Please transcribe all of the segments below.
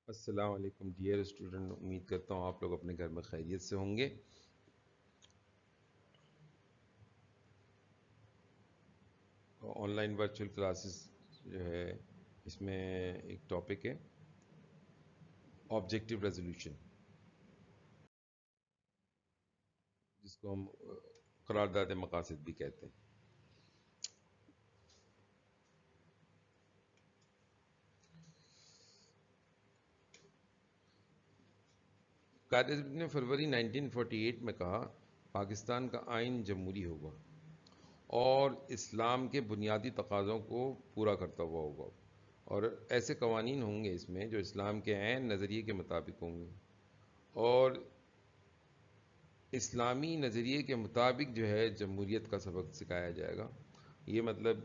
السلام علیکم dear student, امید کرتا ہوں آپ لوگ اپنے گھر میں خیریت سے ہوں گے۔ آن لائن ورچوئل کلاسز جو ہے، اس میں ایک ٹاپک ہے آبجیکٹیو ریزولوشن، جس کو ہم قرارداد مقاصد بھی کہتے ہیں۔ قائد اعظم نے فروری 1948 میں کہا پاکستان کا آئین جمہوری ہوگا اور اسلام کے بنیادی تقاضوں کو پورا کرتا ہوا ہوگا، اور ایسے قوانین ہوں گے اس میں جو اسلام کے عین نظریے کے مطابق ہوں گے، اور اسلامی نظریے کے مطابق جو ہے جمہوریت کا سبق سکھایا جائے گا۔ یہ مطلب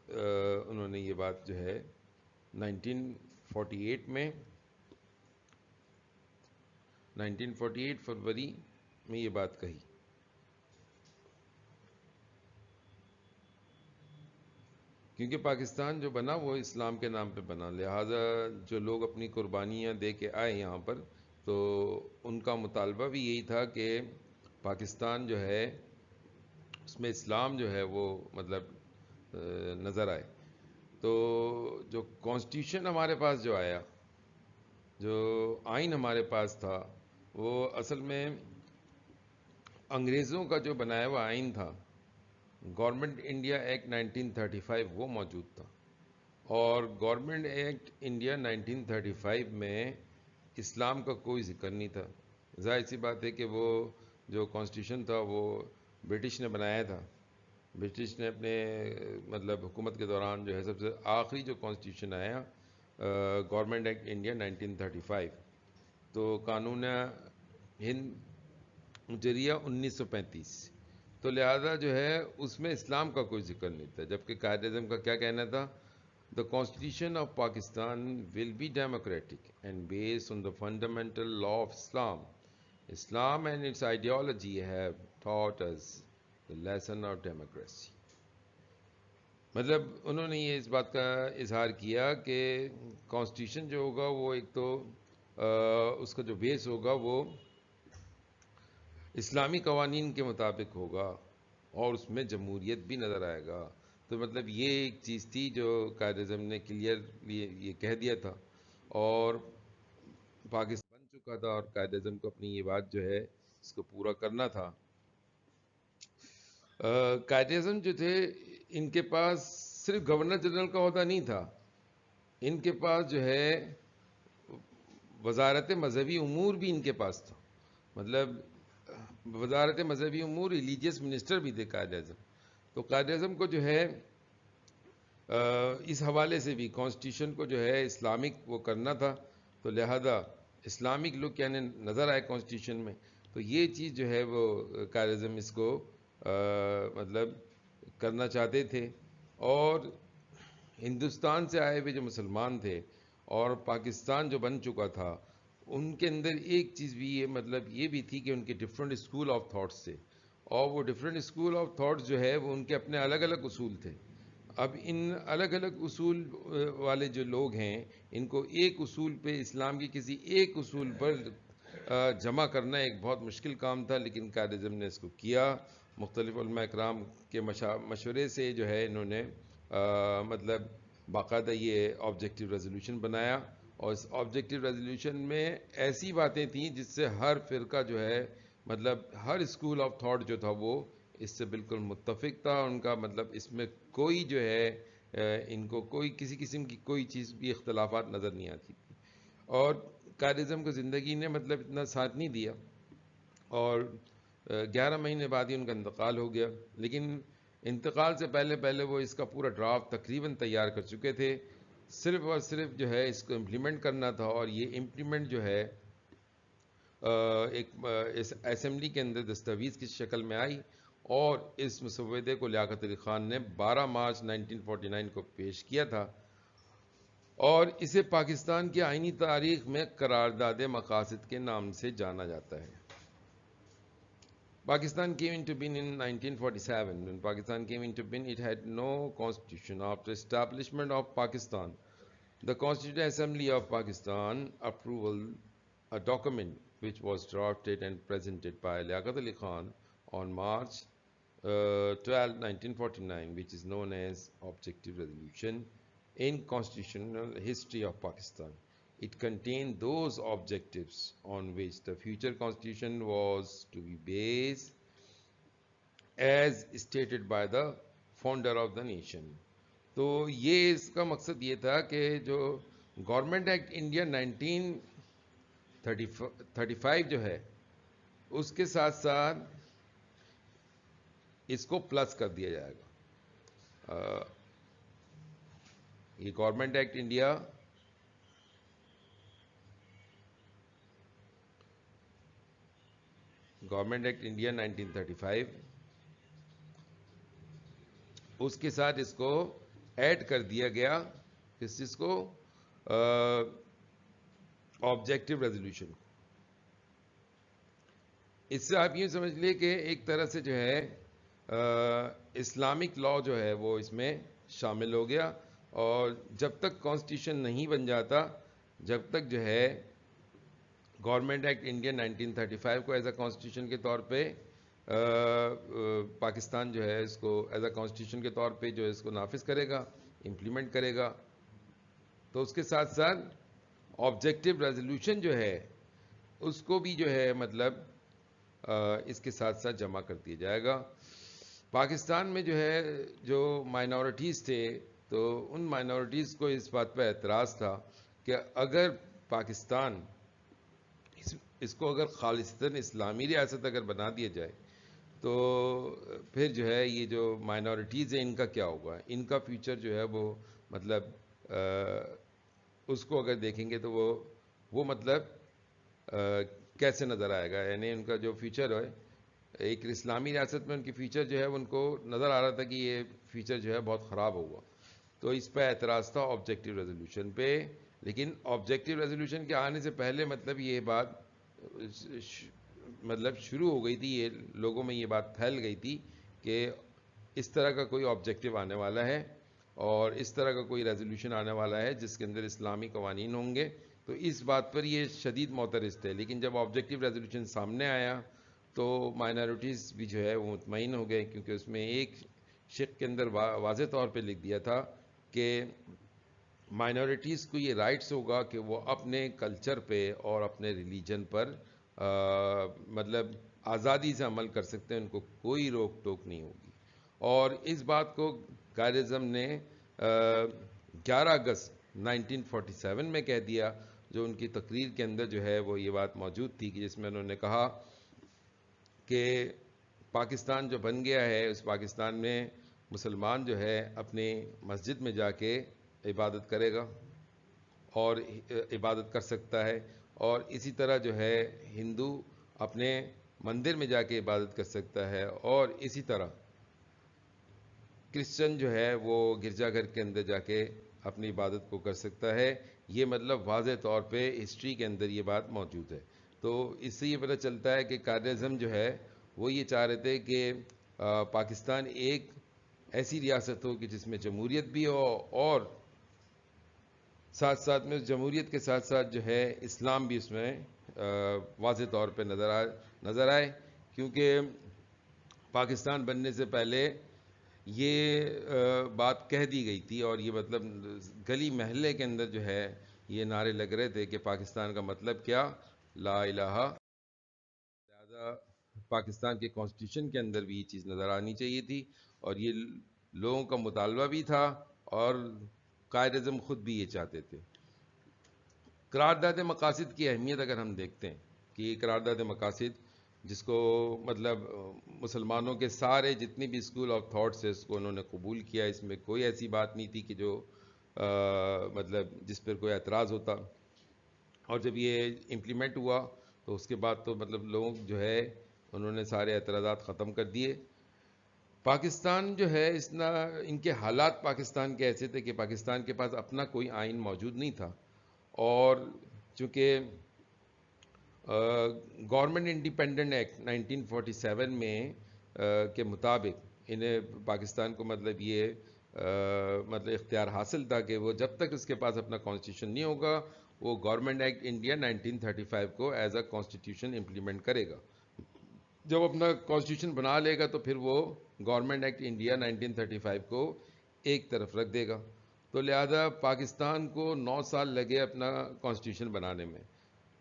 انہوں نے یہ بات جو ہے 1948 میں 1948 فروری میں یہ بات کہی۔ کیونکہ پاکستان جو بنا وہ اسلام کے نام پہ بنا، لہٰذا جو لوگ اپنی قربانیاں دے کے آئے یہاں پر، تو ان کا مطالبہ بھی یہی تھا کہ پاکستان جو ہے اس میں اسلام جو ہے وہ مطلب نظر آئے۔ تو جو کانسٹیٹیوشن ہمارے پاس جو آیا، جو آئین ہمارے پاس تھا، وہ اصل میں انگریزوں کا جو بنایا ہوا آئین تھا، گورنمنٹ انڈیا ایکٹ 1935 وہ موجود تھا، اور گورنمنٹ ایکٹ انڈیا 1935 میں اسلام کا کوئی ذکر نہیں تھا۔ ظاہر سی بات ہے کہ وہ جو کانسٹیٹیوشن تھا وہ برٹش نے بنایا تھا۔ برٹش نے اپنے مطلب حکومت کے دوران جو ہے سب سے آخری جو کانسٹیٹیوشن آیا گورنمنٹ ایکٹ انڈیا 1935، تو قانون ہند مجریہ 1935، تو لہذا جو ہے اس میں اسلام کا کوئی ذکر نہیں تھا، جبکہ قائد اعظم کا کیا کہنا تھا؟ The Constitution of Pakistan will be democratic and based on the fundamental law of Islam. Islam and its ideology have taught us the lesson of democracy. مطلب انہوں نے یہ اس بات کا اظہار کیا کہ کانسٹیٹیوشن جو ہوگا وہ ایک تو اس کا جو بیس ہوگا وہ اسلامی قوانین کے مطابق ہوگا، اور اس میں جمہوریت بھی نظر آئے گا۔ تو مطلب یہ ایک چیز تھی جو قائد اعظم نے کلیئر یہ کہہ دیا تھا، اور پاکستان بن چکا تھا، اور قائد اعظم کو اپنی یہ بات جو ہے اس کو پورا کرنا تھا۔ قائد اعظم جو تھے ان کے پاس صرف گورنر جنرل کا عہدہ نہیں تھا، ان کے پاس جو ہے وزارت مذہبی امور بھی ان کے پاس تھا، مطلب وزارت مذہبی امور ریلیجیس منسٹر بھی تھے قائد اعظم۔ تو قائد اعظم کو جو ہے اس حوالے سے بھی کانسٹیٹیوشن کو جو ہے اسلامک وہ کرنا تھا، تو لہذا اسلامک لک یعنی نظر آئے کانسٹیٹیوشن میں، تو یہ چیز جو ہے وہ قائد اعظم اس کو مطلب کرنا چاہتے تھے۔ اور ہندوستان سے آئے ہوئے جو مسلمان تھے اور پاکستان جو بن چکا تھا، ان کے اندر ایک چیز بھی یہ مطلب یہ بھی تھی کہ ان کے ڈفرینٹ اسکول آف تھاٹس تھے، اور وہ ڈفرینٹ اسکول آف تھاٹس جو ہے وہ ان کے اپنے الگ الگ اصول تھے۔ اب ان الگ الگ اصول والے جو لوگ ہیں، ان کو ایک اصول پہ، اسلام کی کسی ایک اصول پر جمع کرنا ایک بہت مشکل کام تھا، لیکن قائد اعظم نے اس کو کیا۔ مختلف علماء اکرام کے مشورے سے جو ہے انہوں نے مطلب باقاعدہ یہ آبجیکٹیو ریزولوشن بنایا، اور اس آبجیکٹیو ریزولوشن میں ایسی باتیں تھیں جس سے ہر فرقہ جو ہے مطلب ہر اسکول آف تھاٹ جو تھا وہ اس سے بالکل متفق تھا۔ ان کا مطلب اس میں کوئی جو ہے ان کو کوئی کسی قسم کی کوئی چیز بھی اختلافات نظر نہیں آتی تھی، اور قائد اعظم کو زندگی نے مطلب اتنا ساتھ نہیں دیا، اور 11 مہینے بعد ہی ان کا انتقال ہو گیا، لیکن انتقال سے پہلے پہلے وہ اس کا پورا ڈرافٹ تقریباً تیار کر چکے تھے، صرف اور صرف جو ہے اس کو امپلیمنٹ کرنا تھا، اور یہ امپلیمنٹ جو ہے ایک اس اسمبلی کے اندر دستاویز کی شکل میں آئی، اور اس مسودے کو لیاقت علی خان نے 12 مارچ 1949 کو پیش کیا تھا، اور اسے پاکستان کی آئینی تاریخ میں قرارداد مقاصد کے نام سے جانا جاتا ہے۔ Pakistan came into being in 1947. When Pakistan came into being, it had no constitution. After establishment of Pakistan, The Constituent Assembly of Pakistan approval a document which was drafted and presented by Liaquat Ali Khan on March 12, 1949, which is known as Objective Resolution in Constitutional History of Pakistan. It contained those objectives on which the future constitution was to be based as stated by the founder of the nation. تو یہ اس کا مقصد یہ تھا کہ جو government act India 1935 جو ہے اس کے ساتھ ساتھ اس کو پلس کر دیا جائے گا. یہ government act India government act India 1935 اس کے ساتھ اس کو ایڈ کر دیا گیا کس چیز کو آبجیکٹو ریزولوشن. اس سے آپ یہ سمجھ لیے کہ ایک طرح سے جو ہے اسلامک لا جو ہے وہ اس میں شامل ہو گیا, اور جب تک کانسٹیٹیوشن نہیں بن جاتا جب تک جو ہے گورنمنٹ ایکٹ انڈیا 1935 کو ایز اے کانسٹیٹیوشن کے طور پہ پاکستان جو ہے اس کو ایز اے کانسٹیٹیوشن کے طور پہ جو ہے اس کو نافذ کرے گا, امپلیمنٹ کرے گا. تو اس کے ساتھ ساتھ آبجیکٹو ریزولوشن جو ہے اس کو بھی جو ہے مطلب اس کے ساتھ ساتھ جمع کر دیا جائے گا. پاکستان میں جو ہے جو مائنورٹیز تھے تو ان مائنورٹیز کو اس بات پہ اعتراض تھا کہ اگر پاکستان اس کو اگر خالصتاً اسلامی ریاست اگر بنا دیا جائے تو پھر جو ہے یہ جو مائنورٹیز ہیں ان کا کیا ہوگا, ان کا فیوچر جو ہے وہ مطلب اس کو اگر دیکھیں گے تو وہ مطلب کیسے نظر آئے گا. یعنی ان کا جو فیوچر ہے ایک اسلامی ریاست میں ان کی فیوچر جو ہے ان کو نظر آ رہا تھا کہ یہ فیوچر جو ہے بہت خراب ہوگا. تو اس پہ اعتراض تھا آبجیکٹو ریزولوشن پہ. لیکن آبجیکٹو ریزولوشن کے آنے سے پہلے مطلب یہ بات مطلب شروع ہو گئی تھی, یہ لوگوں میں یہ بات پھیل گئی تھی کہ اس طرح کا کوئی آبجیکٹو آنے والا ہے اور اس طرح کا کوئی ریزولوشن آنے والا ہے جس کے اندر اسلامی قوانین ہوں گے. تو اس بات پر یہ شدید معترض تھے. لیکن جب آبجیکٹو ریزولوشن سامنے آیا تو مائنورٹیز بھی جو ہے وہ مطمئن ہو گئے, کیونکہ اس میں ایک شق کے اندر واضح طور پہ لکھ دیا تھا کہ مائنورٹیز کو یہ رائٹس ہوگا کہ وہ اپنے کلچر پہ اور اپنے ریلیجن پر مطلب آزادی سے عمل کر سکتے ہیں, ان کو کوئی روک ٹوک نہیں ہوگی. اور اس بات کو قائد اعظم نے 11 اگست 1947 میں کہہ دیا, جو ان کی تقریر کے اندر جو ہے وہ یہ بات موجود تھی کہ جس میں انہوں نے کہا کہ پاکستان جو بن گیا ہے اس پاکستان میں مسلمان جو ہے اپنی مسجد میں جا کے عبادت کرے گا اور عبادت کر سکتا ہے, اور اسی طرح جو ہے ہندو اپنے مندر میں جا کے عبادت کر سکتا ہے, اور اسی طرح کرسچن جو ہے وہ گرجا گھر کے اندر جا کے اپنی عبادت کو کر سکتا ہے. یہ مطلب واضح طور پہ ہسٹری کے اندر یہ بات موجود ہے. تو اس سے یہ پتہ چلتا ہے کہ قائد اعظم جو ہے وہ یہ چاہ رہے تھے کہ پاکستان ایک ایسی ریاست ہو کہ جس میں جمہوریت بھی ہو اور ساتھ ساتھ میں جمہوریت کے ساتھ ساتھ جو ہے اسلام بھی اس میں واضح طور پہ نظر آئے. کیونکہ پاکستان بننے سے پہلے یہ بات کہہ دی گئی تھی اور یہ مطلب گلی محلے کے اندر جو ہے یہ نعرے لگ رہے تھے کہ پاکستان کا مطلب کیا, لا الہ. لہذا پاکستان کے کانسٹیٹیوشن کے اندر بھی یہ چیز نظر آنی چاہیے تھی, اور یہ لوگوں کا مطالبہ بھی تھا, اور قائد اعظم خود بھی یہ چاہتے تھے. قرارداد مقاصد کی اہمیت اگر ہم دیکھتے ہیں کہ یہ قرارداد مقاصد جس کو مطلب مسلمانوں کے سارے جتنی بھی اسکول آف تھاٹس ہے اس کو انہوں نے قبول کیا. اس میں کوئی ایسی بات نہیں تھی کہ جو مطلب جس پر کوئی اعتراض ہوتا. اور جب یہ امپلیمنٹ ہوا تو اس کے بعد تو مطلب لوگ جو ہے انہوں نے سارے اعتراضات ختم کر دیے. پاکستان جو ہے ان کے حالات پاکستان کے ایسے تھے کہ پاکستان کے پاس اپنا کوئی آئین موجود نہیں تھا, اور چونکہ گورنمنٹ انڈیپینڈنٹ ایکٹ 1947 میں کے مطابق انہیں پاکستان کو مطلب یہ مطلب اختیار حاصل تھا کہ وہ جب تک اس کے پاس اپنا کانسٹیٹیوشن نہیں ہوگا وہ گورنمنٹ ایکٹ انڈیا 1935 کو ایز اے کانسٹیٹیوشن امپلیمنٹ کرے گا. جب اپنا کانسٹیٹیوشن بنا لے گا تو پھر وہ گورنمنٹ ایکٹ انڈیا 1935 کو ایک طرف رکھ دے گا. تو لہذا پاکستان کو 9 سال لگے اپنا کانسٹیٹیوشن بنانے میں.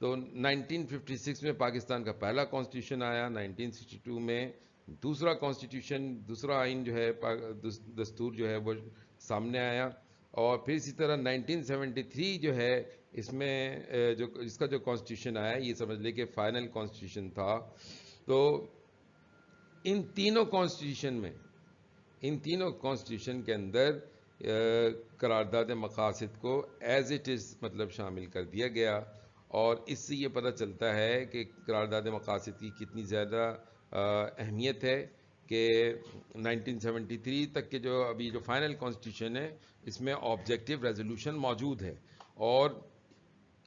تو 1956 میں پاکستان کا پہلا کانسٹیٹیوشن آیا, 1962 میں دوسرا کانسٹیٹیوشن, دوسرا آئین جو ہے, دستور جو ہے وہ سامنے آیا. اور پھر اسی طرح 1973 جو ہے اس میں جو اس کا جو کانسٹیٹیوشن آیا یہ سمجھ لے کہ فائنل کانسٹیٹیوشن تھا. تو ان تینوں کانسٹیٹیوشن کے اندر قرارداد مقاصد کو ایز اٹ از مطلب شامل کر دیا گیا. اور اس سے یہ پتہ چلتا ہے کہ قرارداد مقاصد کی کتنی زیادہ اہمیت ہے کہ 1973 تک کے جو ابھی جو فائنل کانسٹیٹیوشن ہے اس میں آبجیکٹیو ریزولوشن موجود ہے, اور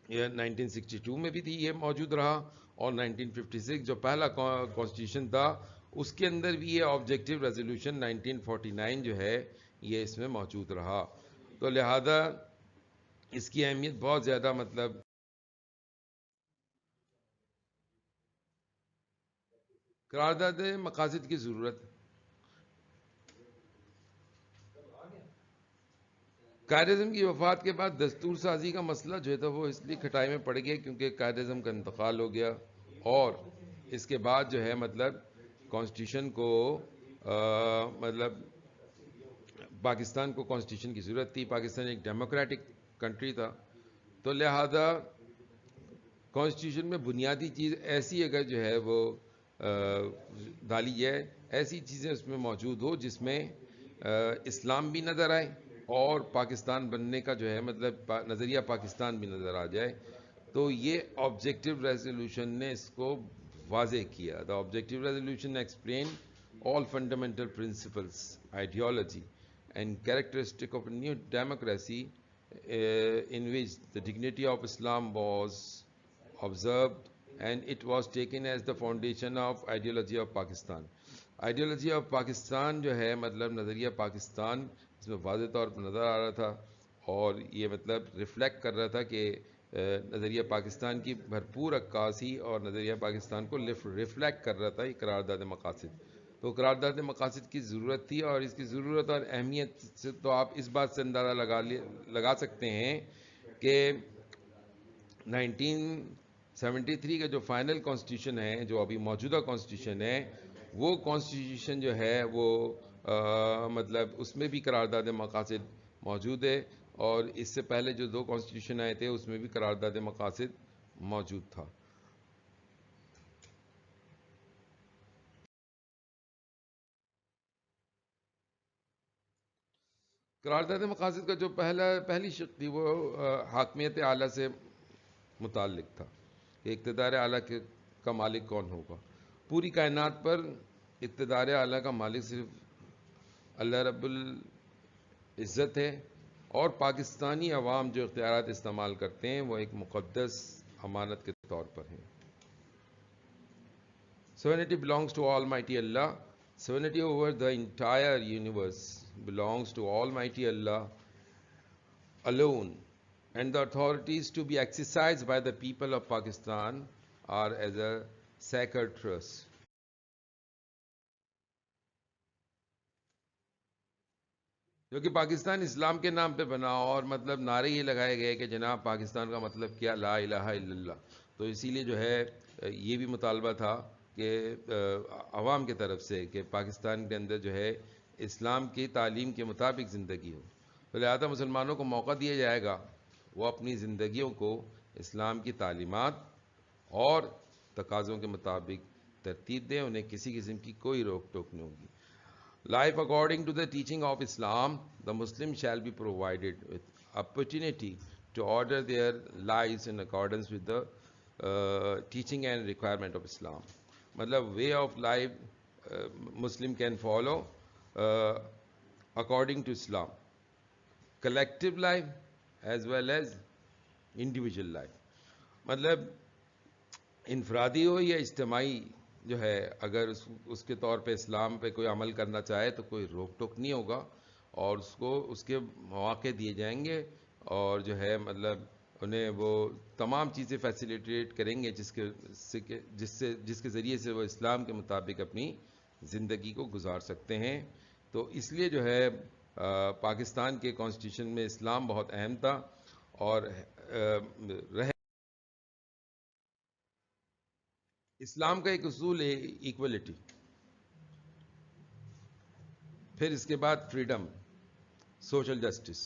یہ 1962 میں بھی تھی, یہ موجود رہا, اور 1956 جو پہلا کانسٹیٹیوشن تھا اس کے اندر بھی یہ آبجیکٹیو ریزولوشن 1949 جو ہے یہ اس میں موجود رہا. تو لہذا اس کی اہمیت بہت زیادہ مطلب قرارداد مقاصد کی ضرورت. قائد اعظم کی وفات کے بعد دستور سازی کا مسئلہ جو ہے وہ اس لیے کھٹائی میں پڑ گیا کیونکہ قائد اعظم کا انتقال ہو گیا, اور اس کے بعد جو ہے مطلب کانسٹیٹیوشن کو مطلب پاکستان کو کانسٹیٹیوشن کی ضرورت تھی. پاکستان ایک ڈیموکریٹک کنٹری تھا, تو لہذا کانسٹیٹیوشن میں بنیادی چیز ایسی اگر جو ہے وہ ڈالی جائے, ایسی چیزیں اس میں موجود ہو جس میں اسلام بھی نظر آئے اور پاکستان بننے کا جو ہے مطلب نظریہ پاکستان بھی نظر آ جائے. تو یہ آبجیکٹیو ریزولوشن نے اس کو واضح کیا. The objective resolution explain all fundamental principles, ideology and characteristic of a new democracy in which the dignity of Islam was observed and it was taken as the foundation of ideology of Pakistan. Ideology of Pakistan جو ہے مطلب نظریہ پاکستان اس میں واضح طور پر نظر آ رہا تھا, اور یہ مطلب ریفلیکٹ کر رہا تھا کہ نظریہ پاکستان کی بھرپور عکاسی اور نظریہ پاکستان کو ریفلیکٹ کر رہا تھا یہ قرارداد مقاصد. تو قرارداد مقاصد کی ضرورت تھی, اور اس کی ضرورت اور اہمیت سے تو آپ اس بات سے اندازہ لگا سکتے ہیں کہ 1973 کا جو فائنل کانسٹیٹیوشن ہے, جو ابھی موجودہ کانسٹیٹیوشن ہے, وہ کانسٹیٹیوشن جو ہے وہ مطلب اس میں بھی قرارداد مقاصد موجود ہے, اور اس سے پہلے جو 2 کانسٹیٹیوشن آئے تھے اس میں بھی قرارداد مقاصد موجود تھا. قرارداد مقاصد کا جو پہلی شق تھی وہ حاکمیت اعلیٰ سے متعلق تھا کہ اقتدار اعلیٰ کا مالک کون ہوگا. پوری کائنات پر اقتدار اعلیٰ کا مالک صرف اللہ رب العزت ہے, اور پاکستانی عوام جو اختیارات استعمال کرتے ہیں وہ ایک مقدس امانت کے طور پر ہیں. Sovereignty belongs to Almighty Allah. Sovereignty over the entire universe belongs to Almighty Allah alone, and the authorities to be exercised by the people of Pakistan are as a sacred trust. جو کہ پاکستان اسلام کے نام پہ بنا, اور مطلب نعرے یہ لگائے گئے کہ جناب پاکستان کا مطلب کیا, لا الہ الا اللہ. تو اسی لیے جو ہے یہ بھی مطالبہ تھا کہ عوام کی طرف سے کہ پاکستان کے اندر جو ہے اسلام کی تعلیم کے مطابق زندگی ہو. تو لہذا مسلمانوں کو موقع دیا جائے گا وہ اپنی زندگیوں کو اسلام کی تعلیمات اور تقاضوں کے مطابق ترتیب دیں, انہیں کسی قسم کی کوئی روک ٹوک نہیں ہوگی. Life according to the teaching of Islam, the Muslims shall be provided with opportunity to order their lives in accordance with the teaching and requirement of Islam. مطلب way of life Muslim can follow according to Islam. Collective life as well as individual life. مطلب انفرادی ہو یا اجتماعی جو ہے, اگر اس کے طور پہ اسلام پہ کوئی عمل کرنا چاہے تو کوئی روک ٹوک نہیں ہوگا, اور اس کے مواقع دیے جائیں گے، اور جو ہے مطلب انہیں وہ تمام چیزیں فیسیلیٹیٹ کریں گے جس کے ذریعے سے وہ اسلام کے مطابق اپنی زندگی کو گزار سکتے ہیں۔ تو اس لیے جو ہے پاکستان کے کانسٹیٹیوشن میں اسلام بہت اہم تھا، اور رہ اسلام کا ایک اصول ہے ایکولیٹی، پھر اس کے بعد فریڈم، سوشل جسٹس،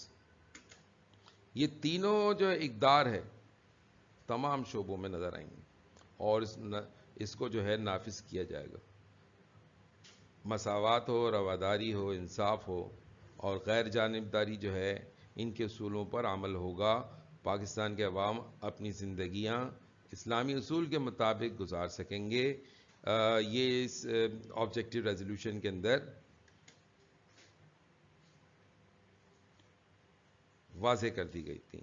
یہ تینوں جو اقدار ہے تمام شعبوں میں نظر آئیں گے، اور اس کو جو ہے نافذ کیا جائے گا۔ مساوات ہو، رواداری ہو، انصاف ہو، اور غیر جانبداری جو ہے، ان کے اصولوں پر عمل ہوگا۔ پاکستان کے عوام اپنی زندگیاں اسلامی اصول کے مطابق گزار سکیں گے۔ یہ اس آبجیکٹیو ریزولوشن کے اندر واضح کر دی گئی تھی۔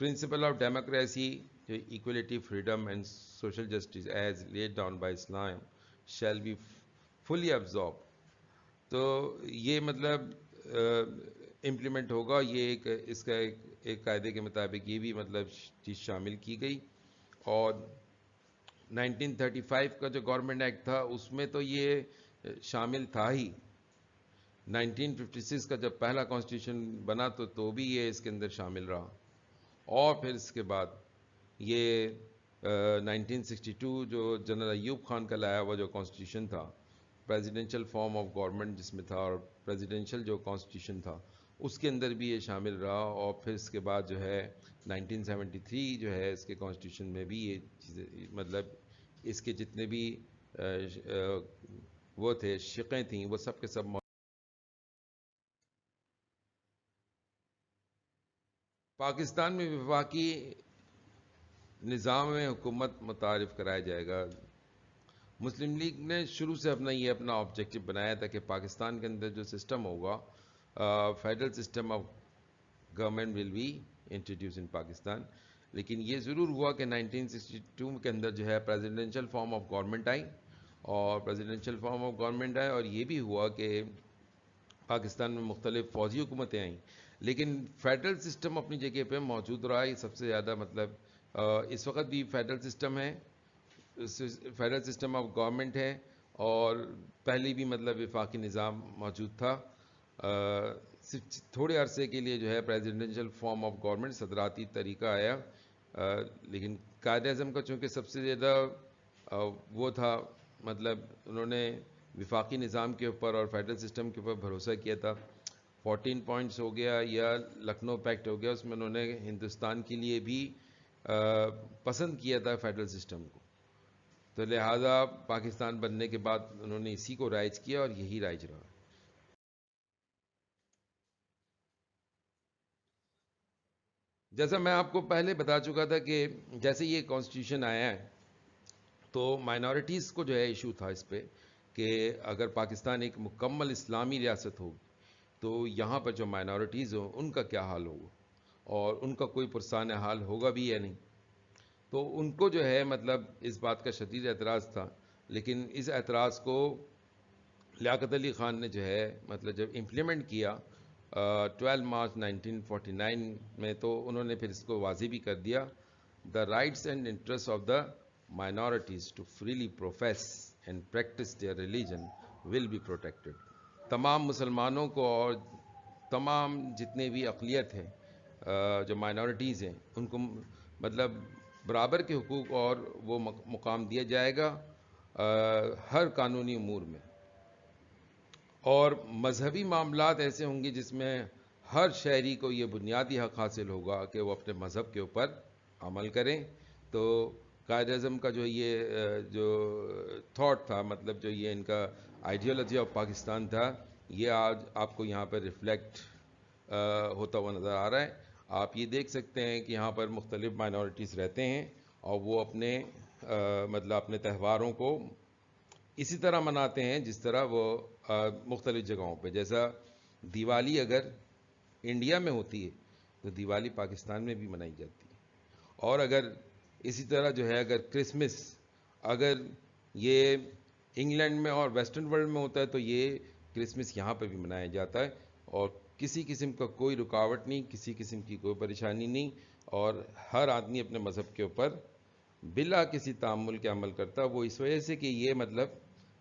پرنسپل آف ڈیموکریسی، جو equality, freedom and social justice as laid down by Islam shall be fully absorbed, تو یہ مطلب امپلیمنٹ ہوگا، یہ اس کا ایک قاعدے کے مطابق یہ بھی مطلب چیز شامل کی گئی۔ اور 1935 کا جو گورنمنٹ ایکٹ تھا اس میں تو یہ شامل تھا ہی، 1956 کا جب پہلا کانسٹیٹیوشن بنا تو بھی یہ اس کے اندر شامل رہا، اور پھر اس کے بعد یہ 1962 جو جنرل ایوب خان کا لایا ہوا جو کانسٹیٹیوشن تھا، پریزیڈنشل فارم آف گورنمنٹ جس میں تھا، اور پریزیڈنشل جو کانسٹیٹیوشن تھا اس کے اندر بھی یہ شامل رہا، اور پھر اس کے بعد جو ہے 1973 جو ہے اس کے کانسٹیٹیوشن میں بھی یہ چیزیں مطلب اس کے جتنے بھی وہ تھے شقیں تھیں وہ سب کے سب پاکستان میں وفاقی نظام حکومت متعارف کرایا جائے گا۔ مسلم لیگ نے شروع سے اپنا آبجیکٹو بنایا تھا کہ پاکستان کے اندر جو سسٹم ہوگا، federal system of government will be introduce in Pakistan, لیکن یہ ضرور ہوا کہ 1962 کے اندر جو ہے پریزیڈنشل فارم آف گورنمنٹ آئی، اور یہ بھی ہوا کہ پاکستان میں مختلف فوجی حکومتیں آئیں، لیکن فیڈرل سسٹم اپنی جگہ پہ موجود رہا۔ یہ سب سے زیادہ مطلب اس وقت بھی فیڈرل سسٹم ہے، فیڈرل سسٹم آف گورنمنٹ ہے، اور پہلے بھی مطلب وفاقی نظام موجود تھا۔ صرف تھوڑے عرصے کے لیے جو ہے پریزیڈنشل فارم آف گورنمنٹ صدراتی طریقہ آیا، لیکن قائد اعظم کا چونکہ سب سے زیادہ وہ تھا مطلب انہوں نے وفاقی نظام کے اوپر اور فیڈرل سسٹم کے اوپر بھروسہ کیا تھا۔ 14 پوائنٹس ہو گیا یا لکھنؤ پیکٹ ہو گیا، اس میں انہوں نے ہندوستان کے لیے بھی پسند کیا تھا فیڈرل سسٹم کو، تو لہٰذا پاکستان بننے کے بعد انہوں نے اسی کو رائج کیا، اور یہی رائج رہا۔ جیسا میں آپ کو پہلے بتا چکا تھا کہ جیسے یہ کانسٹیٹیوشن آیا ہے تو مائنورٹیز کو جو ہے ایشو تھا اس پہ کہ اگر پاکستان ایک مکمل اسلامی ریاست ہو تو یہاں پر جو مائنورٹیز ہوں ان کا کیا حال ہوگا، اور ان کا کوئی پرسان حال ہوگا بھی یا نہیں۔ تو ان کو جو ہے مطلب اس بات کا شدید اعتراض تھا، لیکن اس اعتراض کو لیاقت علی خان نے جو ہے مطلب جب امپلیمنٹ کیا 12 مارچ 1949 میں، تو انہوں نے پھر اس کو واضح بھی کر دیا، the rights and interest of the minorities to freely profess and practice their religion will be protected۔ تمام مسلمانوں کو اور تمام جتنے بھی اقلیت ہیں جو مائنورٹیز ہیں ان کو مطلب برابر کے حقوق اور وہ مقام دیا جائے گا ہر قانونی امور میں، اور مذہبی معاملات ایسے ہوں گے جس میں ہر شہری کو یہ بنیادی حق حاصل ہوگا کہ وہ اپنے مذہب کے اوپر عمل کریں۔ تو قائد اعظم کا جو یہ جو تھاٹ تھا، مطلب جو یہ ان کا آئیڈیالوجی آف پاکستان تھا، یہ آج آپ کو یہاں پر ریفلیکٹ ہوتا ہوا نظر آ رہا ہے۔ آپ یہ دیکھ سکتے ہیں کہ یہاں پر مختلف مائنورٹیز رہتے ہیں، اور وہ اپنے مطلب اپنے تہواروں کو اسی طرح مناتے ہیں جس طرح وہ مختلف جگہوں پہ، جیسا دیوالی اگر انڈیا میں ہوتی ہے تو دیوالی پاکستان میں بھی منائی جاتی ہے، اور اگر اسی طرح جو ہے اگر کرسمس اگر یہ انگلینڈ میں اور ویسٹرن ورلڈ میں ہوتا ہے تو یہ کرسمس یہاں پہ بھی منایا جاتا ہے، اور کسی قسم کا کوئی رکاوٹ نہیں، کسی قسم کی کوئی پریشانی نہیں، اور ہر آدمی اپنے مذہب کے اوپر بلا کسی تعامل کے عمل کرتا ہے۔ وہ اس وجہ سے کہ یہ مطلب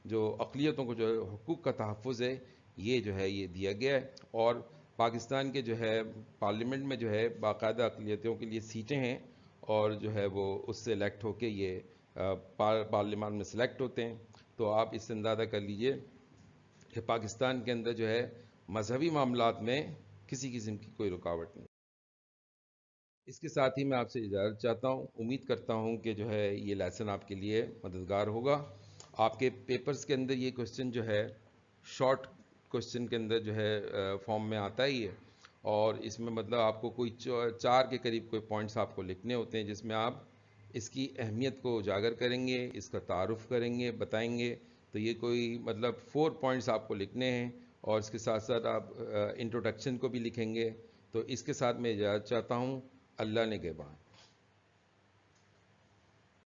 جو اقلیتوں کو جو حقوق کا تحفظ ہے یہ جو ہے یہ دیا گیا ہے، اور پاکستان کے جو ہے پارلیمنٹ میں جو ہے باقاعدہ اقلیتوں کے لیے سیٹیں ہیں، اور جو ہے وہ اس سے الیکٹ ہو کے یہ پارلیمان میں سلیکٹ ہوتے ہیں۔ تو آپ اس سے اندازہ کر لیجئے کہ پاکستان کے اندر جو ہے مذہبی معاملات میں کسی قسم کی کوئی رکاوٹ نہیں۔ اس کے ساتھ ہی میں آپ سے اجازت چاہتا ہوں، امید کرتا ہوں کہ جو ہے یہ لیسن آپ کے لیے مددگار ہوگا۔ آپ کے پیپرز کے اندر یہ کوسچن جو ہے شارٹ کوسچن کے اندر جو ہے فارم میں آتا ہی ہے، اور اس میں مطلب آپ کو کوئی 4 کے قریب کوئی پوائنٹس آپ کو لکھنے ہوتے ہیں، جس میں آپ اس کی اہمیت کو اجاگر کریں گے، اس کا تعارف کریں گے، بتائیں گے۔ تو یہ کوئی مطلب 4 پوائنٹس آپ کو لکھنے ہیں، اور اس کے ساتھ ساتھ آپ انٹروڈکشن کو بھی لکھیں گے۔ تو اس کے ساتھ میں اجازت چاہتا ہوں، اللہ نگہبان۔